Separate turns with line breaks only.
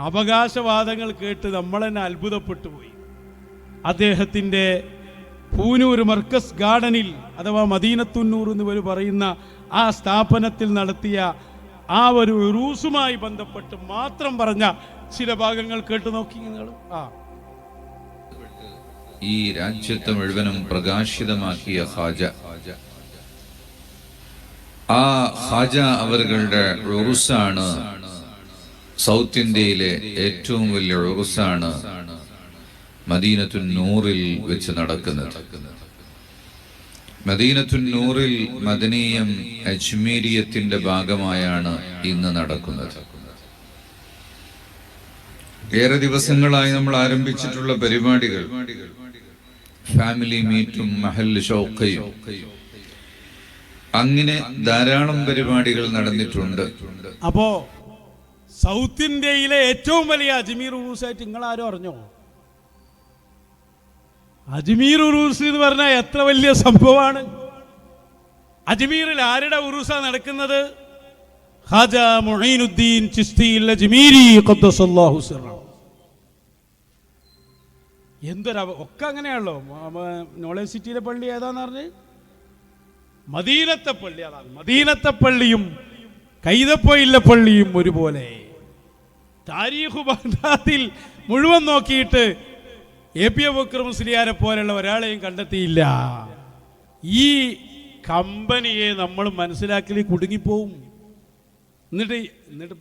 അവകാശവാദങ്ങൾ കേട്ട് നമ്മൾ തന്നെ അത്ഭുതപ്പെട്ടു പോയി. അദ്ദേഹത്തിൻ്റെ പൂനൂർ മർക്കസ് ഗാർഡനിൽ അഥവാ മദീനത്തുന്നൂർ എന്ന് പറയുന്ന ആ സ്ഥാപനത്തിൽ നടത്തിയ ആ ഒരു ഉറൂസുമായി ബന്ധപ്പെട്ട് മാത്രം പറഞ്ഞ ചില ഭാഗങ്ങൾ കേട്ടു നോക്കി നിങ്ങൾ.
ഈ രാജ്യത്തെ മുഴുവനും പ്രകാശിതമാക്കിയ ഖാജ, ആ ഖാജ അവരുടെ ഉറുസാണ് സൗത്ത് ഇന്ത്യയിലെ ഏറ്റവും വലിയ ഉറുസാണ് മദീനത്തുന്നൂറിൽ വെച്ച് നടക്കുന്നത്. മദീനത്തുന്നൂറിൽ മദനീയം അജ്മീരിയത്തിന്റെ ഭാഗമായാണ് ഇന്ന് നടക്കുന്നത്. ഏറെ ദിവസങ്ങളായി നമ്മൾ ആരംഭിച്ചിട്ടുള്ള പരിപാടികൾ ഫാമിലി മീറ്റും മഹല്ല് ഷൗഖയും അങ്ങനെ ധാരാളം പരിപാടികൾ നടന്നിട്ടുണ്ട്.
അപ്പോ സൗത്ത് ഇന്ത്യയിലെ ഏറ്റവും വലിയ അജ്മീർ ഉറൂസായിട്ട് നിങ്ങൾ ആരും അറിഞ്ഞോ? അജ്മീർ ഉറൂസ് എന്ന് പറഞ്ഞാൽ എത്ര വലിയ സംഭവമാണ്. അജ്മീറിൽ ആരുടെ ഉറൂസ നടക്കുന്നത്? ഖാജ മുഈനുദ്ദീൻ ചിശ്തി അജ്മീരി ഖദ്ദസല്ലാഹു സിർറഹു. എന്തൊരു ഒക്കെ അങ്ങനെയാണല്ലോ. നോളജ് സിറ്റിയിലെ പള്ളി ഏതാന്ന് പറഞ്ഞ് മദീനത്തെ പള്ളി അതാണ്. മദീനത്തെ പള്ളിയും കൈതപ്പൊയിലെ പള്ളിയും ഒരുപോലെ. താരീഖ് ബഗ്ദാദിൽ മുഴുവൻ നോക്കിയിട്ട് എ.പി. അബൂബക്കർ മുസ്ലിയാരെ പോലുള്ള ഒരാളെയും കണ്ടെത്തിയില്ല. ഈ കമ്പനിയെ നമ്മൾ മനസ്സിലാക്കൽ കുടുങ്ങിപ്പോവും. എന്നിട്ട്